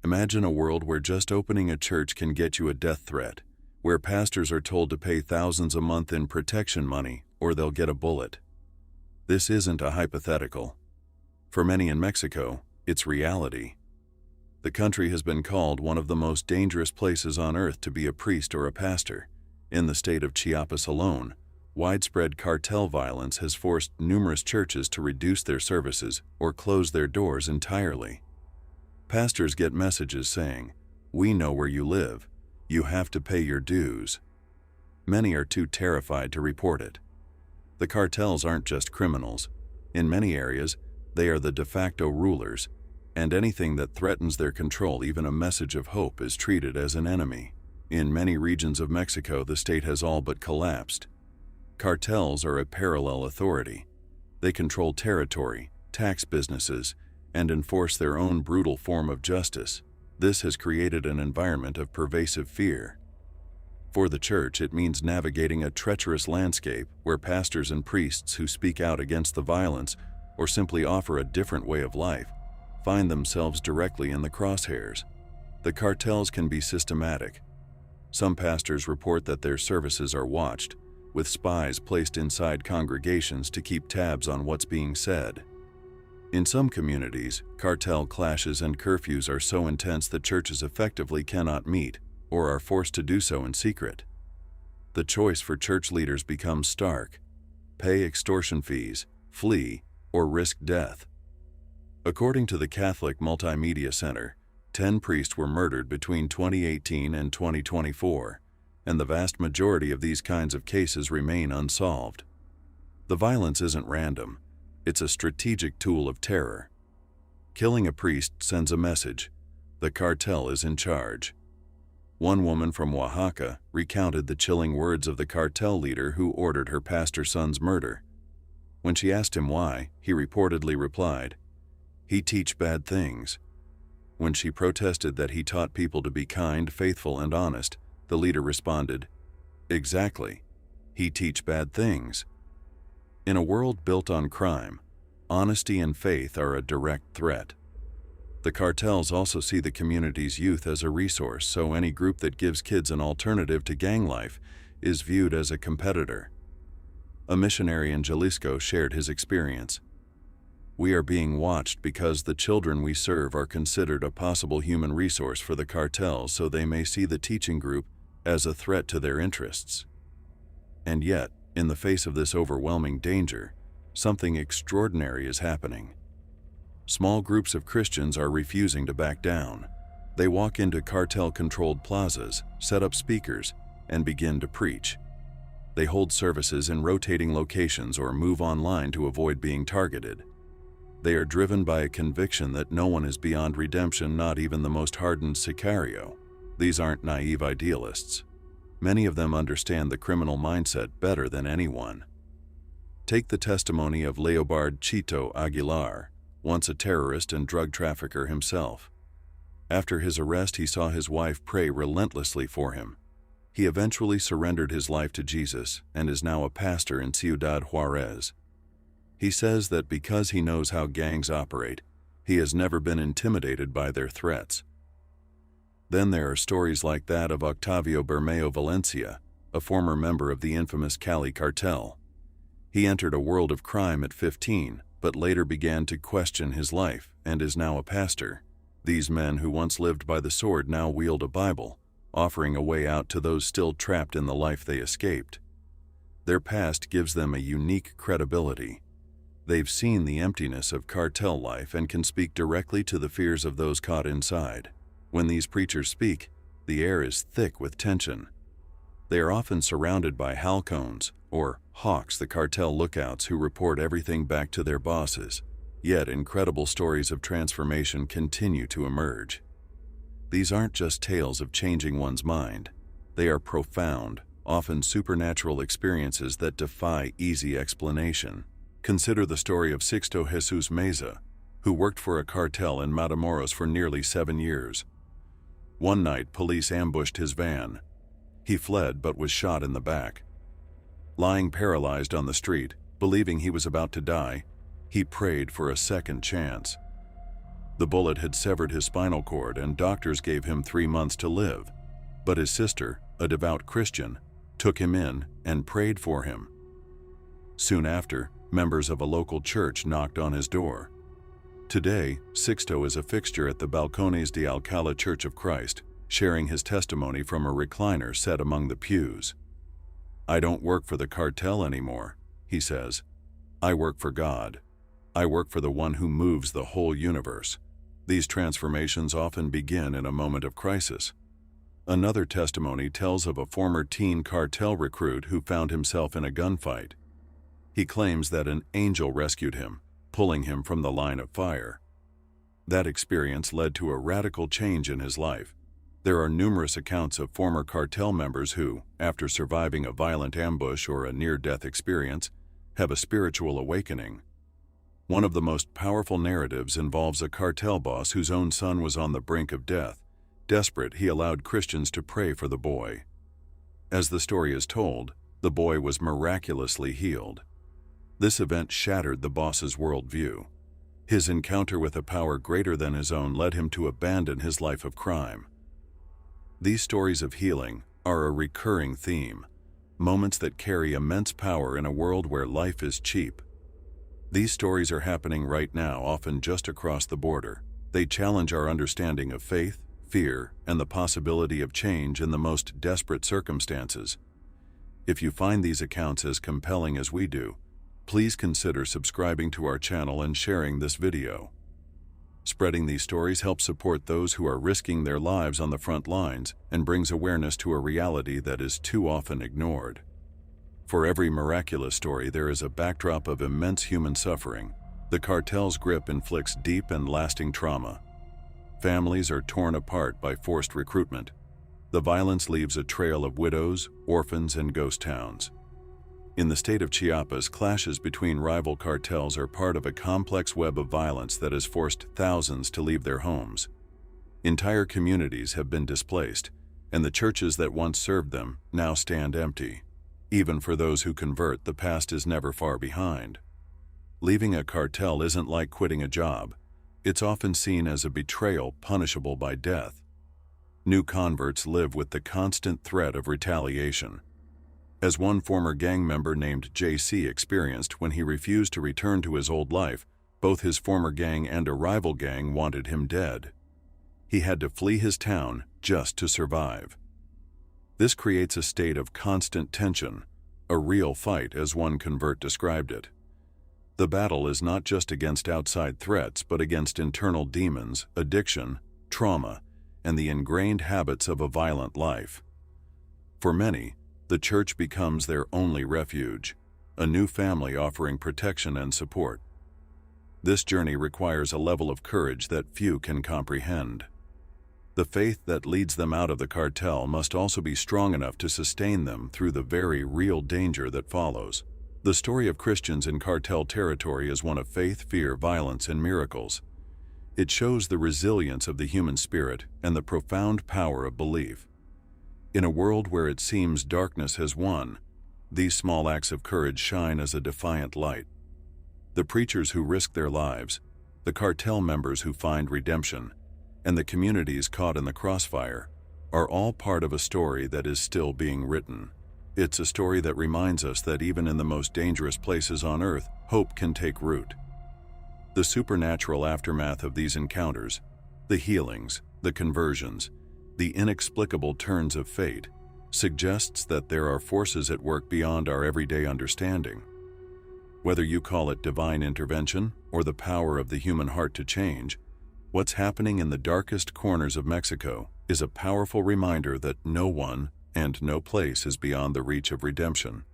Imagine a world where just opening a church can get you a death threat, where pastors are told to pay thousands a month in protection money or they'll get a bullet. This isn't a hypothetical. For many in Mexico, it's reality. The country has been called one of the most dangerous places on earth to be a priest or a pastor. In the state of Chiapas alone, widespread cartel violence has forced numerous churches to reduce their services or close their doors entirely. Pastors get messages saying, "We know where you live. You have to pay your dues." Many are too terrified to report it. The cartels aren't just criminals. In many areas, they are the de facto rulers, and anything that threatens their control, even a message of hope, is treated as an enemy. In many regions of Mexico, the state has all but collapsed. Cartels are a parallel authority. They control territory, tax businesses, and enforce their own brutal form of justice. This has created an environment of pervasive fear. For the church, it means navigating a treacherous landscape where pastors and priests who speak out against the violence or simply offer a different way of life find themselves directly in the crosshairs. The cartels can be systematic. Some pastors report that their services are watched, with spies placed inside congregations to keep tabs on what's being said. In some communities, cartel clashes and curfews are so intense that churches effectively cannot meet or are forced to do so in secret. The choice for church leaders becomes stark: pay extortion fees, flee, or risk death. According to the Catholic Multimedia Center, 10 priests were murdered between 2018 and 2024, and the vast majority of these kinds of cases remain unsolved. The violence isn't random. It's a strategic tool of terror. Killing a priest sends a message: the cartel is in charge. One woman from Oaxaca recounted the chilling words of the cartel leader who ordered her pastor's son's murder. When she asked him why, he reportedly replied, "He teach bad things." When she protested that he taught people to be kind, faithful, and honest, the leader responded, "Exactly. He teach bad things." In a world built on crime, honesty and faith are a direct threat. The cartels also see the community's youth as a resource, so any group that gives kids an alternative to gang life is viewed as a competitor. A missionary in Jalisco shared his experience. "We are being watched because the children we serve are considered a possible human resource for the cartels, so they may see the teaching group as a threat to their interests." And yet, in the face of this overwhelming danger, something extraordinary is happening. Small groups of Christians are refusing to back down. They walk into cartel-controlled plazas, set up speakers, and begin to preach. They hold services in rotating locations or move online to avoid being targeted. They are driven by a conviction that no one is beyond redemption, not even the most hardened sicario. These aren't naive idealists. Many of them understand the criminal mindset better than anyone. Take the testimony of Leobard Chito Aguilar, once a terrorist and drug trafficker himself. After his arrest, he saw his wife pray relentlessly for him. He eventually surrendered his life to Jesus and is now a pastor in Ciudad Juarez. He says that because he knows how gangs operate, he has never been intimidated by their threats. Then there are stories like that of Octavio Bermeo Valencia, a former member of the infamous Cali cartel. He entered a world of crime at 15, but later began to question his life and is now a pastor. These men who once lived by the sword now wield a Bible, offering a way out to those still trapped in the life they escaped. Their past gives them a unique credibility. They've seen the emptiness of cartel life and can speak directly to the fears of those caught inside. When these preachers speak, the air is thick with tension. They are often surrounded by halcones, or hawks, the cartel lookouts who report everything back to their bosses. Yet incredible stories of transformation continue to emerge. These aren't just tales of changing one's mind. They are profound, often supernatural experiences that defy easy explanation. Consider the story of Sixto Jesus Meza, who worked for a cartel in Matamoros for nearly 7 years. One night, police ambushed his van. He fled but was shot in the back. Lying paralyzed on the street, believing he was about to die, he prayed for a second chance. The bullet had severed his spinal cord and doctors gave him 3 months to live. But his sister, a devout Christian, took him in and prayed for him. Soon after, members of a local church knocked on his door. Today, Sixto is a fixture at the Balcones de Alcala Church of Christ, sharing his testimony from a recliner set among the pews. "I don't work for the cartel anymore," he says. "I work for God. I work for the one who moves the whole universe." These transformations often begin in a moment of crisis. Another testimony tells of a former teen cartel recruit who found himself in a gunfight. He claims that an angel rescued him, pulling him from the line of fire. That experience led to a radical change in his life. There are numerous accounts of former cartel members who, after surviving a violent ambush or a near-death experience, have a spiritual awakening. One of the most powerful narratives involves a cartel boss whose own son was on the brink of death. Desperate, he allowed Christians to pray for the boy. As the story is told, the boy was miraculously healed. This event shattered the boss's worldview. His encounter with a power greater than his own led him to abandon his life of crime. These stories of healing are a recurring theme, moments that carry immense power in a world where life is cheap. These stories are happening right now, often just across the border. They challenge our understanding of faith, fear, and the possibility of change in the most desperate circumstances. If you find these accounts as compelling as we do, please consider subscribing to our channel and sharing this video. Spreading these stories helps support those who are risking their lives on the front lines and brings awareness to a reality that is too often ignored. For every miraculous story, there is a backdrop of immense human suffering. The cartel's grip inflicts deep and lasting trauma. Families are torn apart by forced recruitment. The violence leaves a trail of widows, orphans, and ghost towns. In the state of Chiapas, clashes between rival cartels are part of a complex web of violence that has forced thousands to leave their homes. Entire communities have been displaced, and the churches that once served them now stand empty. Even for those who convert, the past is never far behind. Leaving a cartel isn't like quitting a job. It's often seen as a betrayal punishable by death. New converts live with the constant threat of retaliation. As one former gang member named JC experienced when he refused to return to his old life, both his former gang and a rival gang wanted him dead. He had to flee his town just to survive. This creates a state of constant tension, a real fight as one convert described it. The battle is not just against outside threats, but against internal demons, addiction, trauma, and the ingrained habits of a violent life. For many, the church becomes their only refuge, a new family offering protection and support. This journey requires a level of courage that few can comprehend. The faith that leads them out of the cartel must also be strong enough to sustain them through the very real danger that follows. The story of Christians in cartel territory is one of faith, fear, violence, and miracles. It shows the resilience of the human spirit and the profound power of belief. In a world where it seems darkness has won, these small acts of courage shine as a defiant light. The preachers who risk their lives, the cartel members who find redemption, and the communities caught in the crossfire are all part of a story that is still being written. It's a story that reminds us that even in the most dangerous places on earth, hope can take root. The supernatural aftermath of these encounters, the healings, the conversions, the inexplicable turns of fate, suggests that there are forces at work beyond our everyday understanding. Whether you call it divine intervention or the power of the human heart to change, what's happening in the darkest corners of Mexico is a powerful reminder that no one and no place is beyond the reach of redemption.